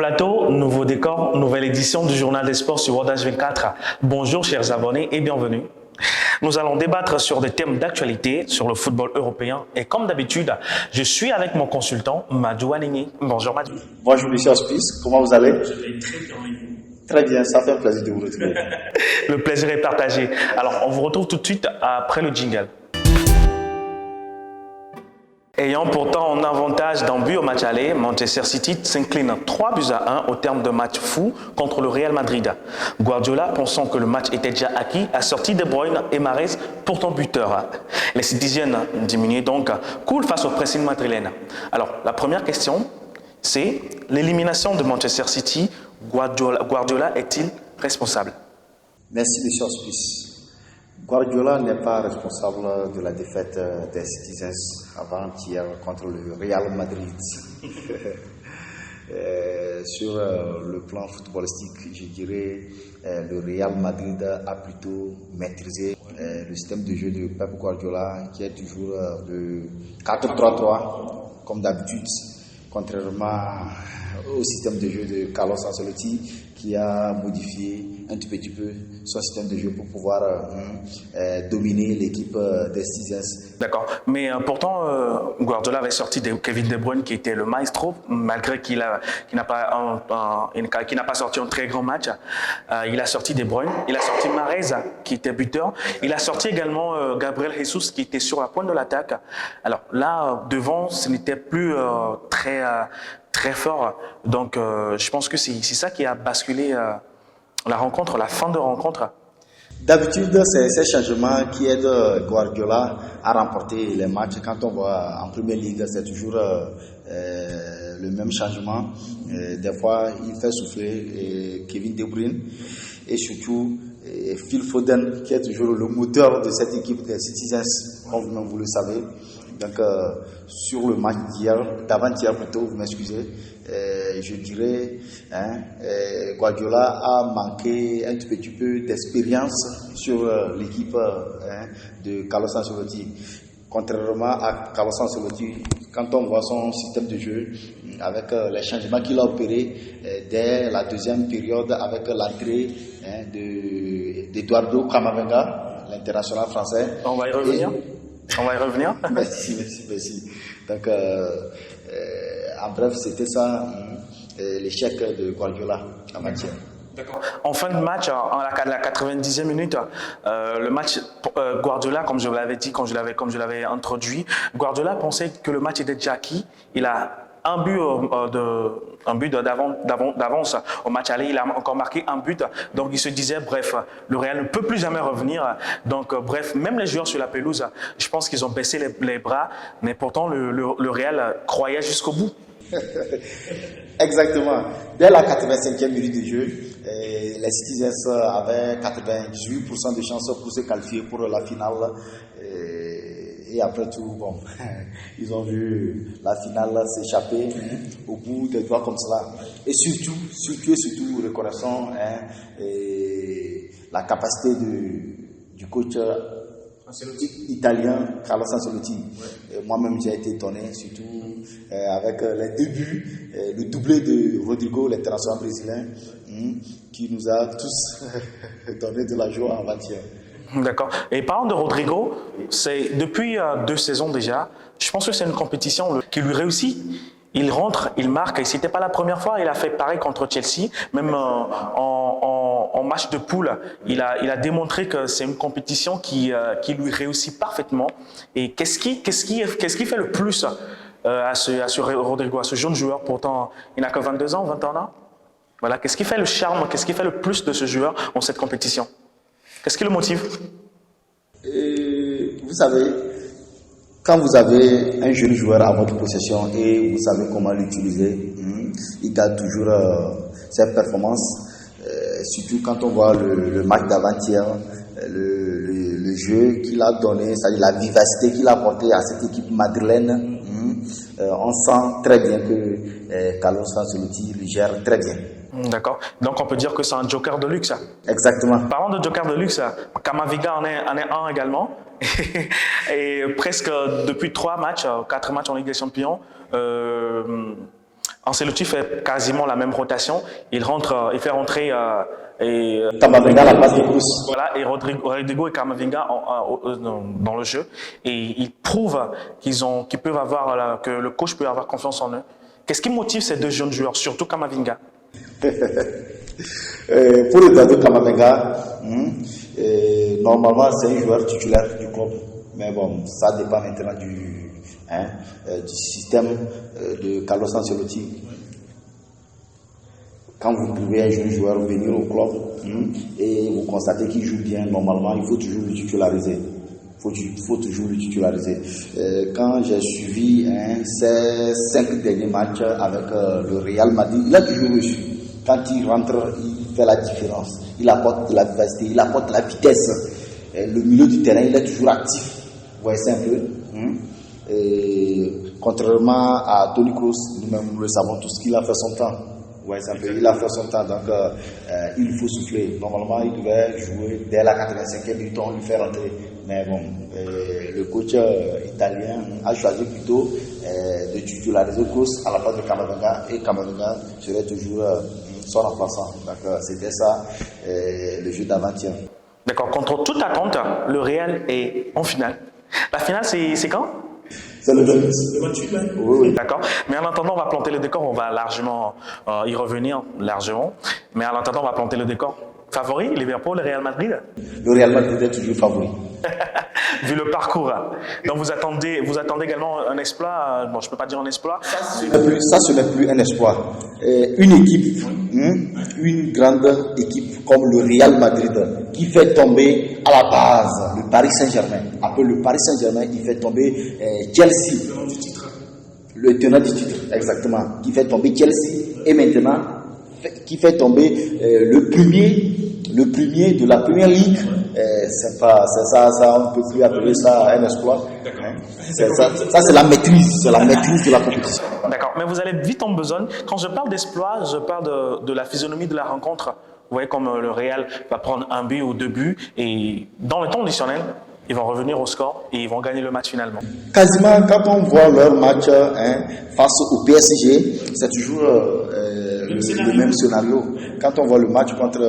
plateau, nouveau décor, nouvelle édition du Journal des Sports sur World H24. Bonjour chers abonnés et bienvenue. Nous allons débattre sur des thèmes d'actualité sur le football européen et comme d'habitude, je suis avec mon consultant Madou Aligné. Bonjour Madou. Bonjour Monsieur Hospice, comment vous allez? Je vais très bien. Très bien, ça fait un plaisir de vous retrouver. Le plaisir est partagé. Alors on vous retrouve tout de suite après le jingle. Ayant pourtant un avantage d'un but au match aller, Manchester City s'incline 3-1 au terme d'un match fou contre le Real Madrid. Guardiola, pensant que le match était déjà acquis, a sorti De Bruyne et Mahrez, pourtant buteurs. Les Citizens, diminués donc, coulent face au pressing madrilène. Alors, la première question, c'est l'élimination de Manchester City. Guardiola est-il responsable? Merci Monsieur Hospice. Guardiola n'est pas responsable de la défaite des Citizens avant-hier contre le Real Madrid. Sur le plan footballistique, je dirais le Real Madrid a plutôt maîtrisé le système de jeu de Pep Guardiola qui est toujours le 4-3-3 comme d'habitude, contrairement au système de jeu de Carlos Ancelotti qui a modifié un tout petit peu son système de jeu pour pouvoir dominer l'équipe des Citizens. D'accord, mais pourtant Guardiola avait sorti Kevin De Bruyne qui était le maestro, malgré qu'il n'a pas sorti un très grand match. Il a sorti De Bruyne, il a sorti Mahrez qui était buteur, il a sorti également Gabriel Jesus qui était sur la pointe de l'attaque. Alors là, devant, ce n'était plus très fort, donc je pense que c'est ça qui a basculé la rencontre, la fin de rencontre. D'habitude, c'est ces changements qui aident Guardiola à remporter les matchs. Quand on voit en Première Ligue, c'est toujours le même changement. Des fois, il fait souffler Kevin De Bruyne et surtout Phil Foden, qui est toujours le moteur de cette équipe des Citizens, comme vous le savez. Donc, sur le match d'avant-hier plutôt, vous m'excusez, je dirais, Guardiola a manqué un tout petit peu d'expérience sur l'équipe de Carlos Ancelotti. Contrairement à Carlos Ancelotti, quand on voit son système de jeu, avec les changements qu'il a opérés dès la deuxième période, avec l'entrée d'Eduardo Camavinga, l'international français. On va y revenir. Merci. Donc, en bref, c'était ça l'échec de Guardiola en matière. D'accord. En fin de match, à la 90e minute, le match Guardiola, comme je l'avais dit, comme je l'avais introduit, Guardiola pensait que le match était déjà acquis. Il a un but d'avance au match aller, il a encore marqué un but, donc il se disait bref, le Real ne peut plus jamais revenir, donc bref, même les joueurs sur la pelouse, je pense qu'ils ont baissé les bras, mais pourtant le Real croyait jusqu'au bout. Exactement. Dès la 85e minute de jeu, les Citizens avaient 98% de chances pour se qualifier pour la finale. Et après tout, bon, ils ont vu la finale s'échapper au bout des doigts comme cela. Et surtout, reconnaissant la capacité du coach italien Carlos Ancelotti. Ouais. Moi-même, j'ai été étonné, surtout avec les débuts, le doublé de Rodrigo, l'international brésilien, qui nous a tous donné de la joie avant-hier. D'accord. Et parlant de Rodrigo, c'est depuis 2 saisons déjà, je pense que c'est une compétition qui lui réussit. Il rentre, il marque, et c'était pas la première fois, il a fait pareil contre Chelsea, même en match de poule, il a démontré que c'est une compétition qui lui réussit parfaitement. Et qu'est-ce qui fait le plus à ce Rodrigo, à ce jeune joueur, pourtant il n'a que 22 ans, 21 ans. Voilà, qu'est-ce qui fait le charme, qu'est-ce qui fait le plus de ce joueur dans cette compétition? Qu'est-ce qui le motive? Vous savez, quand vous avez un jeune joueur à votre possession et vous savez comment l'utiliser, il garde toujours ses performances. Surtout quand on voit le match d'avant-hier, le jeu qu'il a donné, c'est-à-dire la vivacité qu'il a apporté à cette équipe madrilène. On sent très bien que Carlos Ancelotti le gère très bien. D'accord. Donc on peut dire que c'est un joker de luxe. Exactement. Parlant de joker de luxe, Camavinga en est un également. Et presque depuis 4 matchs en Ligue des Champions, Ancelotti fait quasiment la même rotation. Il fait rentrer Camavinga à la place de Kroos. voilà, et Rodrigo et Camavinga dans le jeu. Et ils prouvent qu'ils peuvent avoir, que le coach peut avoir confiance en eux. Qu'est-ce qui motive ces deux jeunes joueurs, surtout Camavinga? Pour Eduardo Camavinga, normalement c'est un joueur titulaire du club. Mais bon, ça dépend maintenant du système de Carlos Ancelotti. Quand vous trouvez un jeune joueur venir au club et vous constatez qu'il joue bien, normalement, il faut toujours le titulariser. Faut toujours le titulariser. Quand j'ai suivi ces 5 derniers matchs avec le Real Madrid, il a toujours reçu. Quand il rentre, il fait la différence. Il apporte de la vivacité, il apporte de la vitesse. Le milieu du terrain, il est toujours actif. Vous voyez, c'est un peu. Contrairement à Toni Kroos, nous-mêmes nous le savons tous qu'il a fait son temps. Ouais, c'est un peu, il a fait son temps, donc il faut souffler. Normalement, il devait jouer dès la 85e minute, on lui fait rentrer. Mais bon, le coach italien a choisi plutôt de titulariser Kroos à la place de Camavinga, et Camavinga serait toujours son remplaçant. Donc c'était ça le jeu d'avant-hier. D'accord, contre toute attente, le Real est en finale. La finale, c'est quand? C'est le 28 mai. Oui. D'accord. Mais en attendant, on va planter le décor. On va largement y revenir, largement. Mais en attendant, on va planter le décor. Favori, Liverpool, le Real Madrid? Le Real Madrid est toujours favori. Vu le parcours. Donc vous attendez également un exploit. Bon, je ne peux pas dire un exploit. Ça, ce n'est plus un exploit. Une équipe, une grande équipe comme le Real Madrid, qui fait tomber à la base le Paris Saint-Germain. Après le Paris Saint-Germain, il fait tomber Chelsea. Le tenant du titre, exactement. Qui fait tomber Chelsea. Et maintenant, qui fait tomber le premier de la première ligue. C'est ça, on ne peut plus appeler ça un exploit. Ça, c'est la maîtrise de la compétition. D'accord, mais vous allez vite en besogne. Quand je parle d'exploit, je parle de la physionomie de la rencontre. Vous voyez comme le Real va prendre un but ou 2 buts et dans le temps additionnel, ils vont revenir au score et ils vont gagner le match finalement. Quasiment, quand on voit leur match face au PSG, c'est toujours le même scénario. Quand on voit le match contre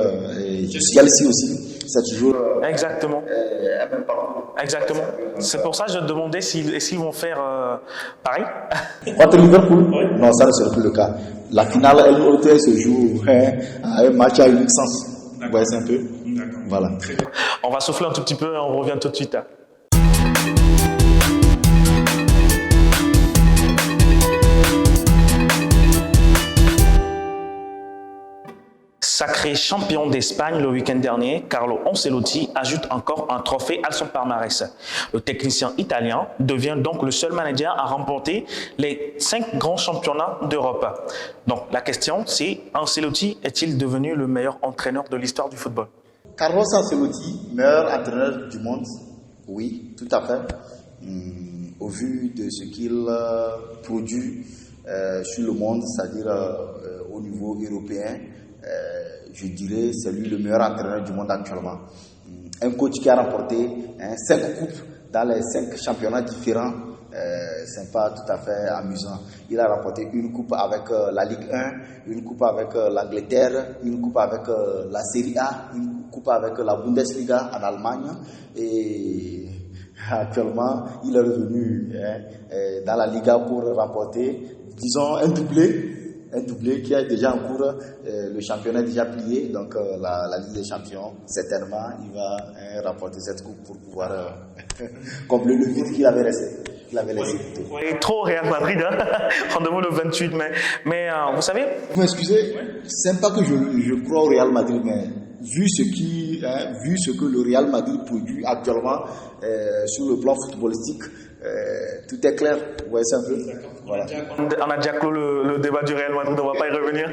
Chelsea aussi, c'est toujours... Exactement. Exactement. C'est pour ça que je demandais s'ils vont faire pareil. Contre Liverpool? Non, ça ne sera plus le cas. La finale, elle se joue à un match à unique sens. Vous voyez, c'est un peu. Voilà. On va souffler un tout petit peu et on revient tout de suite. Sacré champion d'Espagne le week-end dernier, Carlo Ancelotti ajoute encore un trophée à son palmarès. Le technicien italien devient donc le seul manager à remporter les 5 grands championnats d'Europe. Donc la question c'est, Ancelotti est-il devenu le meilleur entraîneur de l'histoire du football? Carlos Ancelotti, meilleur entraîneur du monde? Oui, tout à fait. Au vu de ce qu'il produit sur le monde, c'est-à-dire au niveau européen, je dirais c'est lui le meilleur entraîneur du monde actuellement. Un coach qui a remporté 5 coupes dans les 5 championnats différents, c'est pas tout à fait amusant. Il a remporté une coupe avec la Ligue 1, une coupe avec l'Angleterre, une coupe avec la Serie A, une coupe avec la Bundesliga en Allemagne, et actuellement il est revenu dans la Liga pour remporter, disons, un doublé qui est déjà en cours. Le championnat est déjà plié, donc la Ligue des Champions, certainement, il va remporter cette coupe pour pouvoir combler le vide qu'il avait laissé. Et trop Real Madrid, rendez-vous le 28 mai. Mais vous savez... Vous m'excusez, c'est pas que je crois au Real Madrid, mais vu ce que le Real Madrid produit actuellement sur le plan footballistique, tout est clair. Vous voyez ça un peu? Voilà. On a déjà clos le débat du Real Madrid, on ne va pas y revenir.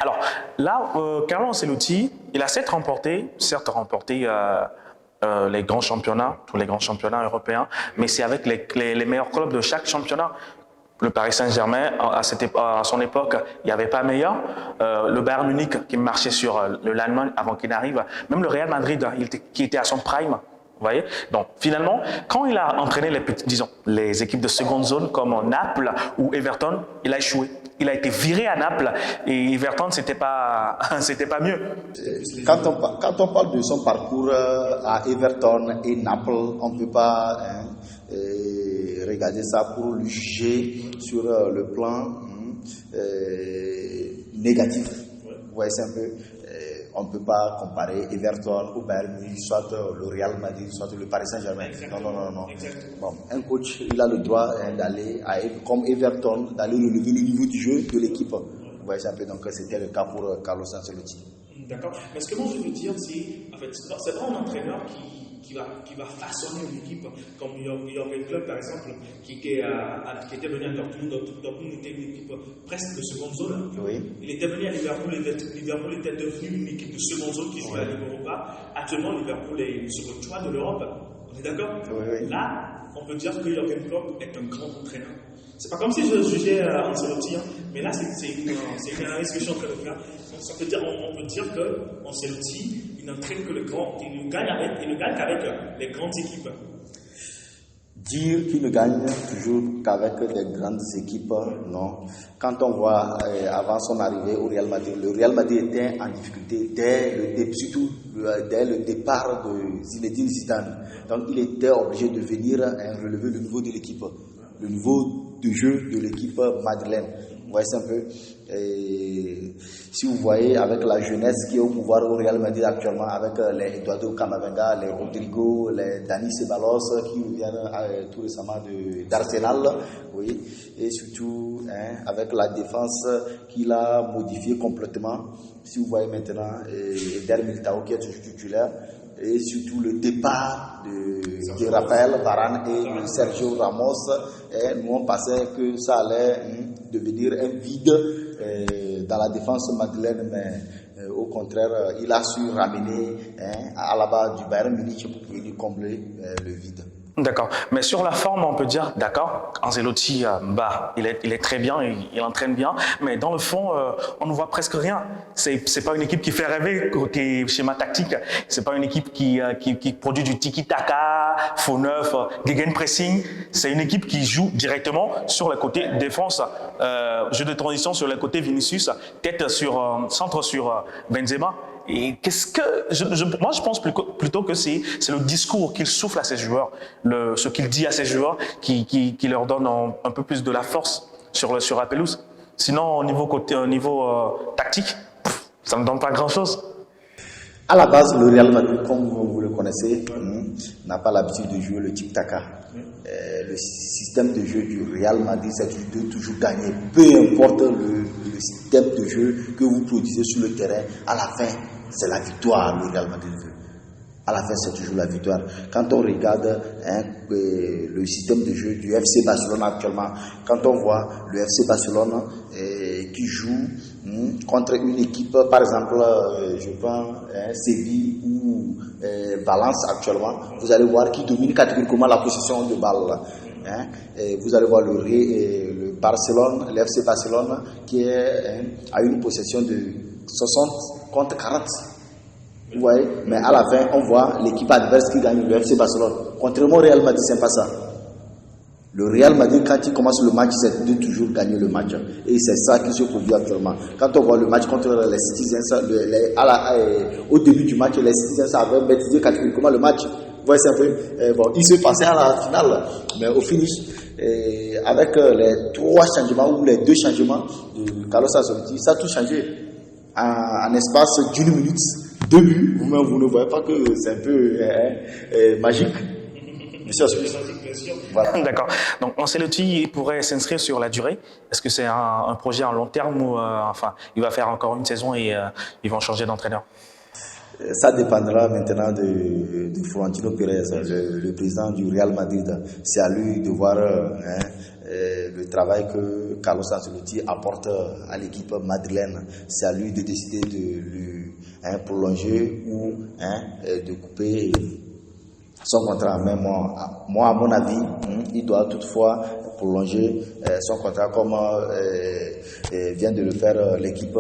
Alors là, Carlo Ancelotti, il a certes remporté les grands championnats, tous les grands championnats européens, mais c'est avec les meilleurs clubs de chaque championnat. Le Paris Saint-Germain, à son époque, il n'y avait pas meilleur. Le Bayern Munich qui marchait sur l'Allemagne avant qu'il n'arrive. Même le Real Madrid, qui était à son prime. Vous voyez? Donc, finalement, quand il a entraîné les équipes de seconde zone comme Naples ou Everton, il a échoué. il a été viré à Naples et Everton, c'était pas mieux. Quand on parle de son parcours à Everton et Naples, on ne peut pas regarder ça pour le juger sur le plan négatif. Vous voyez, c'est un peu, on ne peut pas comparer Everton au Bayern Munich, soit le Real Madrid, soit le Paris Saint-Germain. Non. Bon, un coach, il a le droit d'aller, comme Everton, d'aller relever le niveau du jeu de l'équipe. Vous voyez, c'est un peu, donc c'était le cas pour Carlos Ancelotti. D'accord. Mais ce que moi je veux dire, c'est, en fait, c'est pas un entraîneur qui va façonner une équipe, comme Jürgen Klopp par exemple, qui était venu à Dortmund. Dortmund était une équipe presque de seconde zone. Oui. Il était venu à Liverpool, Liverpool était devenu une équipe de seconde zone qui jouait à l'Europa. Actuellement, Liverpool est sur le toit de l'Europe. On est d'accord? Oui. Là, on peut dire que Jürgen Klopp est un grand entraîneur. C'est pas comme si je jugeais Ancelotti, mais là c'est une analyse que je suis en train de faire. On peut dire que Ancelotti, il n'entraîne que il ne gagne qu'avec les grandes équipes. Dire qu'il ne gagne toujours qu'avec des grandes équipes, non. Quand on voit avant son arrivée au Real Madrid, le Real Madrid était en difficulté dès le départ de Zinedine Zidane. Donc il était obligé de venir relever le niveau de l'équipe, le niveau de jeu de l'équipe madrilène. Vous voyez, c'est un peu. Si vous voyez avec la jeunesse qui est au pouvoir au Real Madrid actuellement, avec les Eduardo Camavinga, les Rodrigo, les Dani Ceballos qui viennent tout récemment d'Arsenal, oui, et surtout avec la défense qu'il a modifiée complètement. Si vous voyez maintenant Eder Militao qui est toujours titulaire, et surtout le départ de Raphaël Varane et de Sergio Ramos, nous on pensait que ça allait devenir un vide dans la défense madrilène, mais au contraire, il a su ramener à la base du Bayern Munich pour venir combler le vide. D'accord. Mais sur la forme, on peut dire, d'accord, Ancelotti, il est très bien, il entraîne bien, mais dans le fond, on ne voit presque rien. C'est pas une équipe qui fait rêver côté schéma tactique. C'est pas une équipe qui produit du tiki-taka, faux neuf, gegenpressing. C'est une équipe qui joue directement sur le côté défense, jeu de transition sur le côté Vinicius, tête sur centre sur Benzema. Et moi je pense plutôt que c'est le discours qu'il souffle à ses joueurs, ce qu'il dit à ses joueurs qui leur donne un peu plus de la force sur la pelouse. Sinon au niveau tactique, ça ne donne pas grand chose. À la base, le Real Madrid, comme vous le connaissez, n'a pas l'habitude de jouer le tic-tac. Le système de jeu du Real Madrid, c'est de toujours gagner. Peu importe le système de jeu que vous produisez sur le terrain, à la fin, c'est la victoire, le Real Madrid veut. À la fin, c'est toujours la victoire. Quand on regarde le système de jeu du FC Barcelone actuellement, quand on voit le FC Barcelone qui joue contre une équipe, par exemple, je prends Séville ou Valence actuellement, vous allez voir qui domine catégoriquement la possession de balle. Vous allez voir le Barcelone, le FC Barcelone qui a une possession de 60 contre 40. Vous voyez, mais à la fin, on voit l'équipe adverse qui gagne, le FC Barcelone. Contrairement au Real Madrid, c'est pas ça. Le Real Madrid, quand il commence le match, c'est de toujours gagner le match. Et c'est ça qui se produit actuellement. Quand on voit le match contre les Citizens, au début du match, les Citizens avaient maîtrisé catégoriquement le match. Vous voyez, c'est un peu. Il se passait à la finale, mais au finish, avec les 3 changements ou les 2 changements de Carlos Ancelotti, ça a tout changé. En espace d'une minute, 2 buts, vous-même vous ne voyez pas que c'est un peu magique. Monsieur Voilà. D'accord. Donc Ancelotti pourrait s'inscrire sur la durée. Est-ce que c'est un projet en long terme ou il va faire encore une saison et ils vont changer d'entraîneur? Ça dépendra maintenant de Florentino Pérez, le président du Real Madrid. C'est à lui de voir le travail que Carlos Ancelotti apporte à l'équipe madrilène. C'est à lui de décider de lui prolonger ou de couper son contrat. Mais moi, à mon avis, il doit toutefois prolonger son contrat comme vient de le faire l'équipe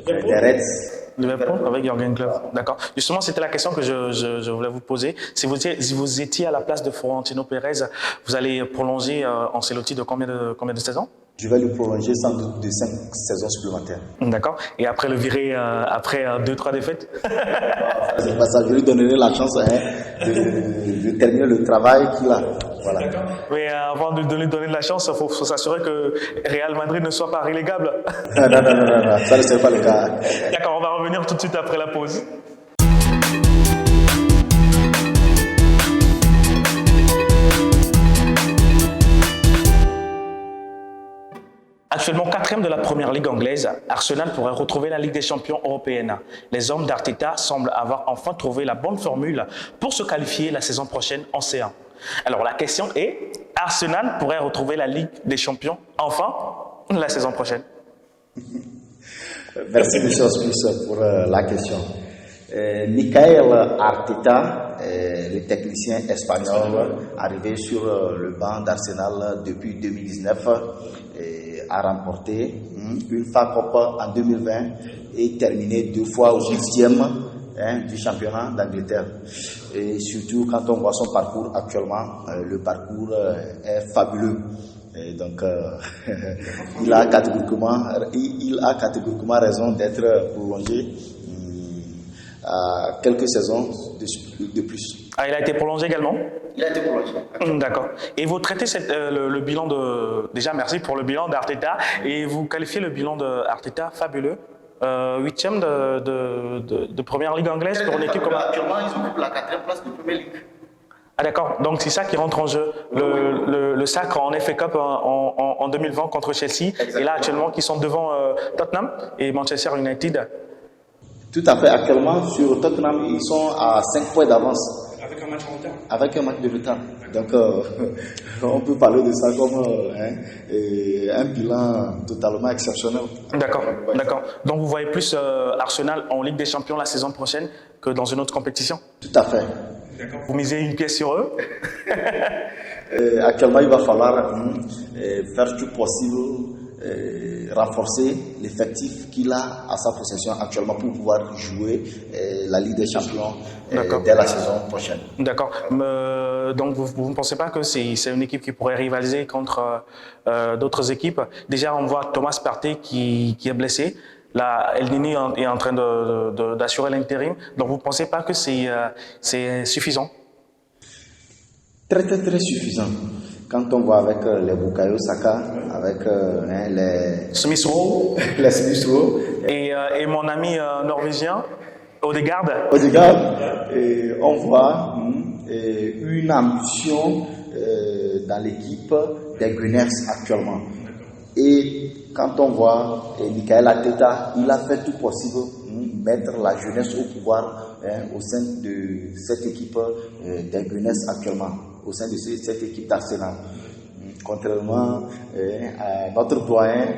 des Reds. Liverpool avec Jürgen Klopp. D'accord. Justement, c'était la question que je voulais vous poser. Si vous étiez à la place de Florentino Pérez, vous allez prolonger Ancelotti de combien de saisons? Je vais le prolonger sans doute de 5 saisons supplémentaires. D'accord. Et après le virer après 2-3 défaites? C'est pas ça, je lui donnerai la chance de terminer le travail qu'il a. Voilà. Mais avant de lui donner de la chance, il faut s'assurer que Real Madrid ne soit pas relégable. Non, ça ne serait pas le cas. D'accord, on va revenir tout de suite après la pause. Actuellement 4e de la première ligue anglaise, Arsenal pourrait retrouver la Ligue des champions européenne. Les hommes d'Arteta semblent avoir enfin trouvé la bonne formule pour se qualifier la saison prochaine en C1. Alors la question est, Arsenal pourrait retrouver la Ligue des champions enfin la saison prochaine? Merci M. Hospice pour la question. Michael Arteta, le technicien espagnol, arrivé sur le banc d'Arsenal depuis 2019, a remporté une FA Cup en 2020 et terminé 2 fois au 8e du championnat d'Angleterre. Et surtout quand on voit son parcours actuellement, le parcours est fabuleux. Et donc il a catégoriquement raison d'être prolongé à quelques saisons de plus. Ah, il a été prolongé également? Il a été prolongé. D'accord. Et vous traitez le bilan de... Déjà, merci pour le bilan d'Arteta. Et vous qualifiez le bilan d'Arteta fabuleux. 8e de première ligue anglaise pour une équipe comme... Actuellement, ils occupent la 4e place de première ligue. Ah d'accord, donc c'est ça qui rentre en jeu, le sacre en FA Cup en 2020 contre Chelsea. Exactement. Et là actuellement qui sont devant Tottenham et Manchester United. Tout à fait, actuellement sur Tottenham ils sont à 5 points d'avance. Avec un match en retard. Avec un match de retard. Donc on peut parler de ça comme un bilan totalement exceptionnel. D'accord, d'accord. Donc vous voyez plus Arsenal en Ligue des Champions la saison prochaine que dans une autre compétition? Tout à fait. Vous misez une pièce sur eux? Actuellement, il va falloir faire tout possible, renforcer l'effectif qu'il a à sa possession actuellement pour pouvoir jouer la Ligue des Champions dès la saison prochaine. D'accord. Donc vous ne pensez pas que c'est une équipe qui pourrait rivaliser contre d'autres équipes? Déjà, on voit Thomas Partey qui est blessé. Là, El Nini est en train d'assurer l'intérim. Donc, vous ne pensez pas que c'est suffisant? Très suffisant. Quand on voit avec les Bukayo Saka, avec les Smith Rowe, et mon ami norvégien, Odegaard, et on voit une ambition dans l'équipe des Gunners actuellement. Et quand on voit Michael Arteta, il a fait tout possible mettre la jeunesse au pouvoir au sein de cette équipe des Gunners actuellement, au sein de cette équipe d'Arsenal. Contrairement à notre doyen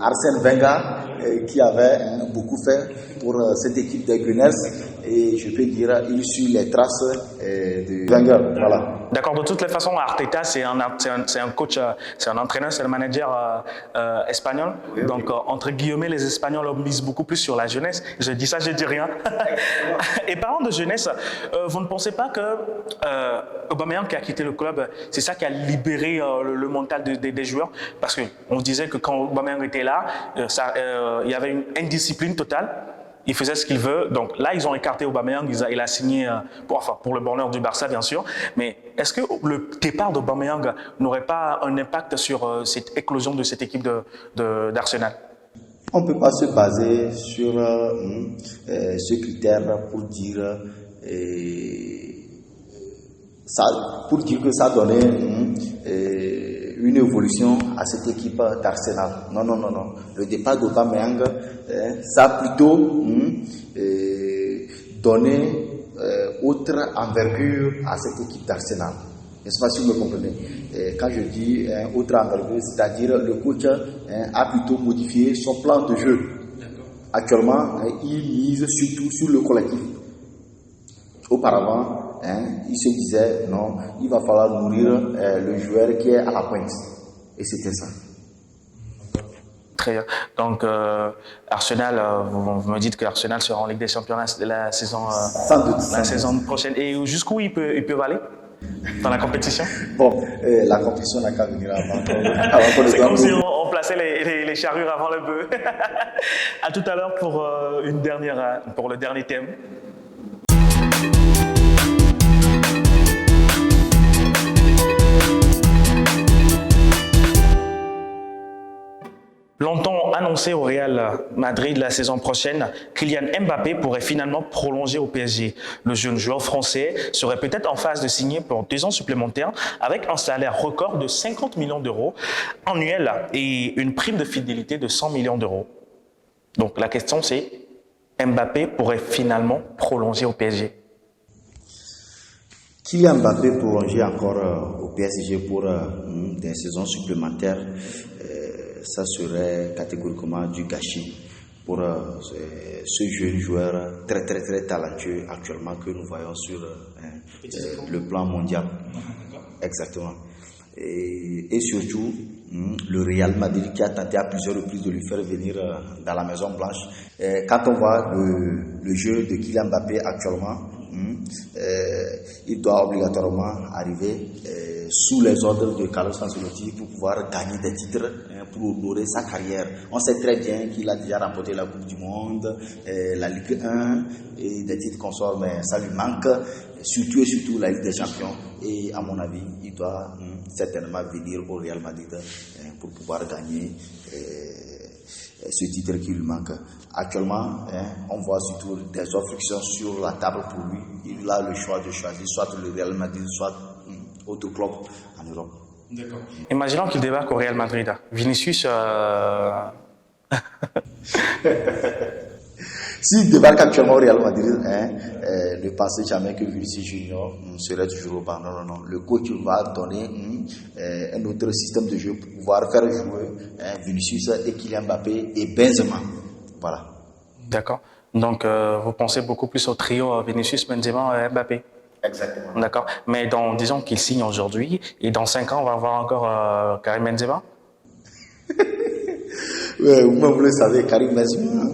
Arsène Wenger qui avait beaucoup fait pour cette équipe des Gunners, et je peux dire il suit les traces de Wenger. Voilà. D'accord, de toutes les façons, Arteta c'est un coach, c'est un entraîneur, c'est un manager espagnol. Oui, donc entre guillemets, les Espagnols misent beaucoup plus sur la jeunesse. Je dis ça, je dis rien. Et parlant de jeunesse, vous ne pensez pas que Aubameyang qui a quitté le club, c'est ça qui a libéré le mental des joueurs? Parce qu'on disait que quand Aubameyang était là, il y avait une indiscipline totale. Il faisait ce qu'il veut. Donc là, ils ont écarté Aubameyang. Il a signé pour le bonheur du Barça, bien sûr. Mais est-ce que le départ d'Aubameyang n'aurait pas un impact sur cette éclosion de cette équipe d'Arsenal? On ne peut pas se baser sur ce critère pour dire que ça donnait une évolution à cette équipe d'Arsenal. Non. Le départ d'Aubameyang, ça a plutôt donné autre envergure à cette équipe d'Arsenal. Je ne sais pas si vous me comprenez. Quand je dis autre envergure, c'est-à-dire le coach a plutôt modifié son plan de jeu. Actuellement, il mise surtout sur le collectif. Auparavant, il se disait non, il va falloir nourrir le joueur qui est à la pointe. Et c'était ça. Très bien. Donc, Arsenal, vous me dites que Arsenal sera en Ligue des Champions la saison, sans doute, saison prochaine. Et jusqu'où ils peuvent aller? dans la compétition? Bon, la compétition n'a qu'à venir avant qu'on le C'est comme si gagne. on plaçait les charrures avant le bœuf. À tout à l'heure pour pour le dernier thème. Longtemps annoncé au Real Madrid la saison prochaine, Kylian Mbappé pourrait finalement prolonger au PSG. Le jeune joueur français serait peut-être en phase de signer pour 2 ans supplémentaires avec un salaire record de 50 millions d'euros annuels et une prime de fidélité de 100 millions d'euros. Donc la question c'est, Mbappé pourrait finalement prolonger au PSG. Kylian Mbappé prolonger encore au PSG pour des saisons supplémentaires, ça serait catégoriquement du gâchis pour ce jeune joueur très très très talentueux actuellement que nous voyons sur le plan mondial. Exactement. Et surtout, le Real Madrid qui a tenté à plusieurs reprises de lui faire venir dans la Maison Blanche. Quand on voit le jeu de Kylian Mbappé actuellement, il doit obligatoirement arriver sous les ordres de Carlos Ancelotti pour pouvoir gagner des titres, pour honorer sa carrière. On sait très bien qu'il a déjà remporté la Coupe du Monde, la Ligue 1 et des titres consorts, mais ça lui manque, surtout et surtout la Ligue des Champions. Et à mon avis, il doit certainement venir au Real Madrid pour pouvoir gagner ce titre qui lui manque. Actuellement, on voit surtout des offres qui sont sur la table pour lui. Il a le choix de choisir soit le Real Madrid, soit autre club en Europe. D'accord. Imaginons qu'il débarque au Real Madrid. Vinicius... S'il débarque actuellement au Real Madrid, ne pensez jamais que Vinicius Junior serait toujours au banc. Non, non, non. Le coach va donner un autre système de jeu pour pouvoir faire jouer Vinicius et Kylian Mbappé et Benzema. Voilà. D'accord. Donc, vous pensez beaucoup plus au trio Vinicius, Benzema et Mbappé. Exactement. D'accord. Mais disons qu'il signe aujourd'hui et dans 5 ans, on va avoir encore Karim Benzema. Vous-même, vous le savez, Karim Benzema,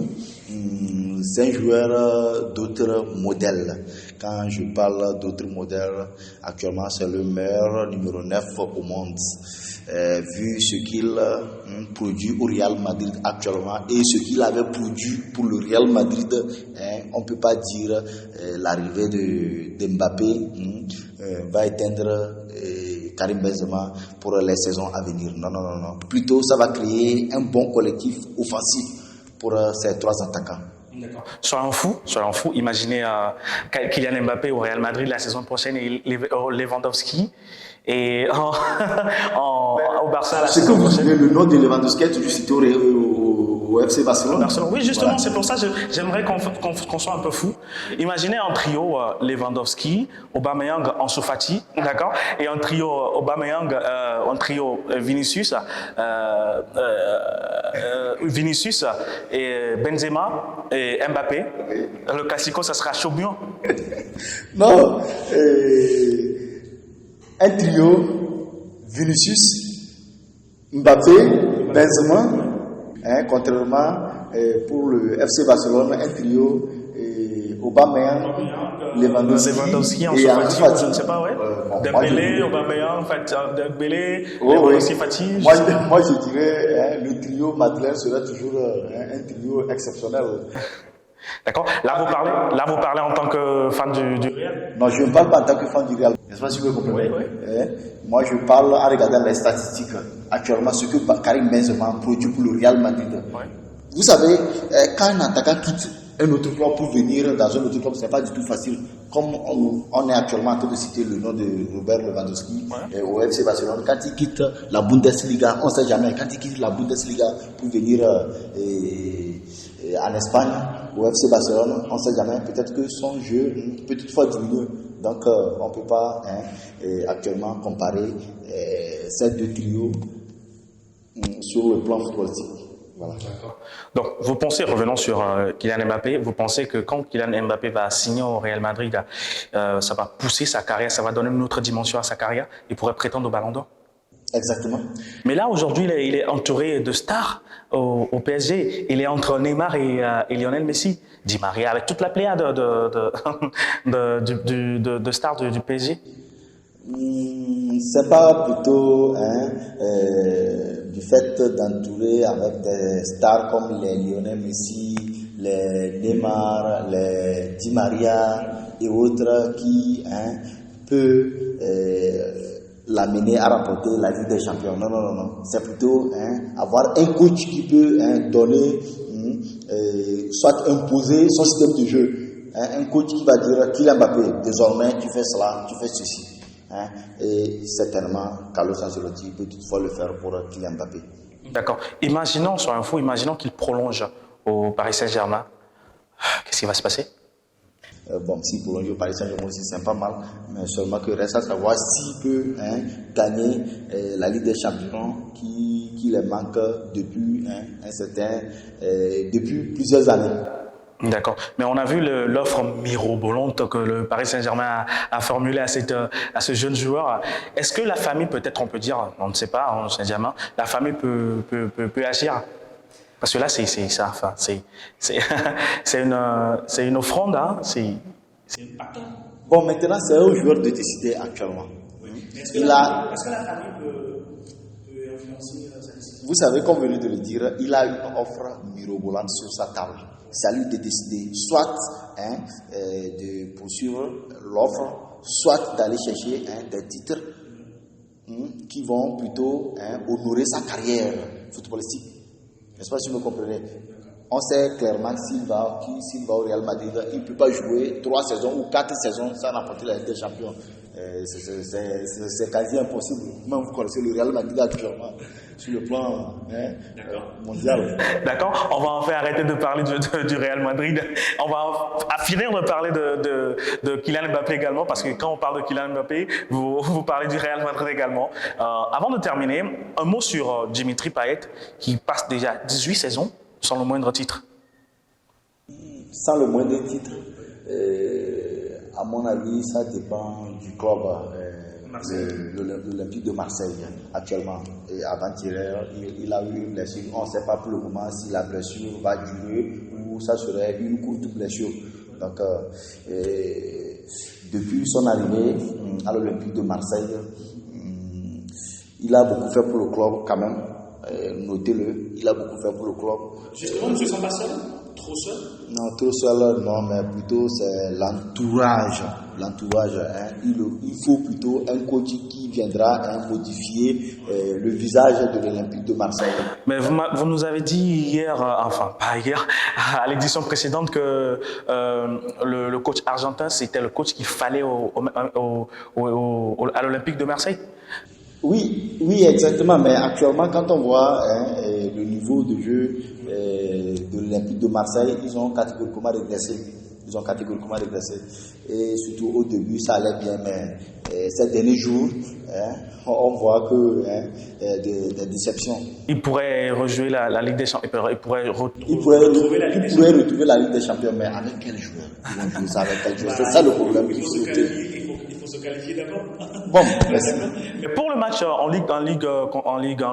c'est un joueur d'autres modèles. Quand je parle d'autres modèles, actuellement, c'est le meilleur numéro 9 au monde. Vu ce qu'il produit au Real Madrid actuellement et ce qu'il avait produit pour le Real Madrid, on ne peut pas dire l'arrivée de Mbappé va éteindre Karim Benzema pour les saisons à venir. Non, non, non, non. Plutôt, ça va créer un bon collectif offensif pour ces 3 attaquants. Soyons fous. Imaginez Kylian Mbappé au Real Madrid la saison prochaine et Lewandowski et au Barça la Ce que saison vous prochaine. savez, le nom de Lewandowski est toujours cité au FC Barcelone. Barcelone. Oui, justement, Voilà. c'est pour ça que j'aimerais qu'on soit un peu fou. Imaginez un trio Lewandowski, Aubameyang, Ansu Fati, d'accord, et un trio Aubameyang, un trio Vinicius, et Benzema et Mbappé. Le classico, ça sera Chaubion. Non, un trio Vinicius, Mbappé, Benzema, contrairement pour le FC Barcelone, un trio Aubameyang, Lewandowski Ansu et Fati, Fati. je ne sais pas, ouais. Dembélé, Aubameyang, Dembélé, Oui, Lewandowski, oui. Fati. Moi, je dirais le trio Madeleine serait toujours un trio exceptionnel. D'accord. Là, vous parlez en tant que fan du Real. Non, je ne parle pas en tant que fan du Real. N'est-ce pas si vous comprenez? Oui, Moi, je parle en regardant les statistiques. Actuellement, ce que Karim Benzema produit pour le Real Madrid. Ouais. Vous savez, quand un attaquant quitte un autre club pour venir dans un autre club, ce n'est pas du tout facile. Comme on est actuellement en train de citer le nom de Robert Lewandowski au FC Barcelone, quand il quitte la Bundesliga, on ne sait jamais, quand il quitte la Bundesliga pour venir en Espagne, au FC Barcelone, on ne sait jamais, peut-être que son jeu peut toutefois diminuer. Donc, on ne peut pas actuellement comparer ces 2 trios sur le plan footballistique. Voilà. Donc, vous pensez, revenons sur Kylian Mbappé, vous pensez que quand Kylian Mbappé va signer au Real Madrid, ça va pousser sa carrière, ça va donner une autre dimension à sa carrière, il pourrait prétendre au Ballon d'Or? Exactement. Mais là, aujourd'hui, il est entouré de stars au PSG. Il est entre Neymar et Lionel Messi. Di Maria, avec toute la pléiade de stars du PSG. C'est pas plutôt du fait d'entourer avec des stars comme les Lionel Messi, les Neymar, les Di Maria et autres qui peut l'amener à remporter la Ligue des Champions. Non. C'est plutôt avoir un coach qui peut donner, soit imposer son système de jeu. Un coach qui va dire Kylian Mbappé, désormais tu fais cela, tu fais ceci. Et certainement, Carlo Ancelotti peut toutefois le faire pour Kylian Mbappé. D'accord. Imaginons, sur un fou, imaginons qu'il prolonge au Paris Saint-Germain. Qu'est-ce qui va se passer? Bon, s'il prolonge au Paris Saint-Germain aussi, c'est pas mal. Mais seulement que reste à savoir s'il peut gagner la Ligue des Champions qui les manque depuis depuis plusieurs années. D'accord. Mais on a vu l'offre mirobolante que le Paris Saint-Germain a formulée à ce jeune joueur. Est-ce que la famille, peut-être on peut dire, on ne sait pas, Saint-Germain, la famille peut agir? Parce que là, c'est ça. Enfin, c'est une offrande. Hein, c'est impactant. Bon, maintenant, c'est au joueur de décider actuellement. Oui. Est-ce que la famille peut influencer sa décision? Vous savez, comme venu de le dire, il a une offre mirobolante sur sa table. C'est à lui de décider soit de poursuivre l'offre, soit d'aller chercher des titres qui vont plutôt honorer sa carrière footballistique. N'est-ce pas si vous me comprenez? On sait clairement s'il va au Real Madrid, il ne peut pas jouer 3 saisons ou 4 saisons sans remporter la Ligue des Champions. C'est quasi impossible. Même vous connaissez le Real Madrid actuellement sur le plan mondial. D'accord. On va enfin arrêter de parler du Real Madrid. On va finir de parler de Kylian Mbappé également, parce que quand on parle de Kylian Mbappé, vous parlez du Real Madrid également. Avant de terminer, un mot sur Dimitri Payet, qui passe déjà 18 saisons sans le moindre titre. Sans le moindre titre, à mon avis, ça dépend du club, l'Olympique de Marseille actuellement. Et avant-hier, il a eu une blessure. On ne sait pas pour le moment si la blessure va durer ou ça serait une courte blessure. Donc, depuis son arrivée à l'Olympique de Marseille, il a beaucoup fait pour le club quand même. Notez-le, il a beaucoup fait pour le club. Justement, ne se sent pas seul? Trop seul? Non, trop seul, non, mais plutôt c'est l'entourage. Il faut plutôt un coach qui viendra modifier le visage de l'Olympique de Marseille. Mais vous nous avez dit hier, enfin pas hier, à l'édition précédente que le coach argentin, c'était le coach qu'il fallait à l'Olympique de Marseille. Oui, exactement. Mais actuellement, quand on voit le niveau de jeu de l'Olympique de Marseille, ils ont catégoriquement régressé. Et surtout au début, ça allait bien. Mais ces derniers jours, on voit que des déceptions. Il pourrait rejouer la Ligue des Champions. Il pourrait retrouver la Ligue des Champions. Mais avec quel joueur? Ils vont jouer ça avec quel joueur? C'est ça le problème. Il faut se qualifier d'abord. Bon, merci. Mais pour le match en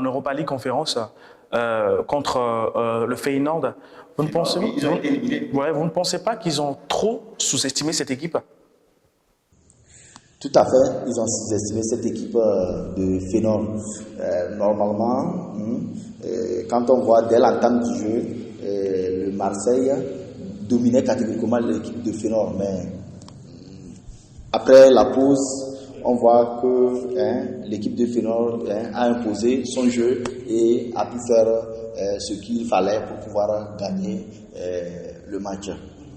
Europa League conférence contre le Feyenoord, vous ne pensez pas qu'ils ont trop sous-estimé cette équipe? Tout à fait, ils ont sous-estimé cette équipe de Feyenoord. Normalement, quand on voit dès l'entame du jeu, le Marseille dominait catégoriquement l'équipe de Feyenoord, mais après la pause, on voit que l'équipe de Feyenoord a imposé son jeu et a pu faire ce qu'il fallait pour pouvoir gagner le match.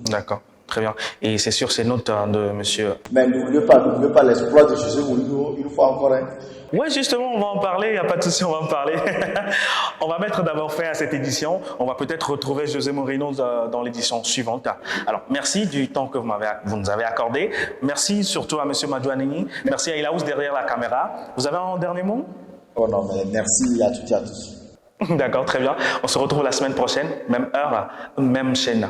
D'accord, très bien. Et c'est sur ces notes de monsieur... Mais n'oubliez pas l'exploit de José Mourinho une fois encore. Oui, justement, on va en parler, il n'y a pas de souci, on va en parler. On va mettre d'abord fin à cette édition. On va peut-être retrouver José Mourinho dans l'édition suivante. Alors, merci du temps que vous nous avez accordé. Merci surtout à M. Madouanini. Merci à Ilaous derrière la caméra. Vous avez un dernier mot? Oh non, mais merci à toutes et à tous. D'accord, très bien. On se retrouve la semaine prochaine, même heure, même chaîne.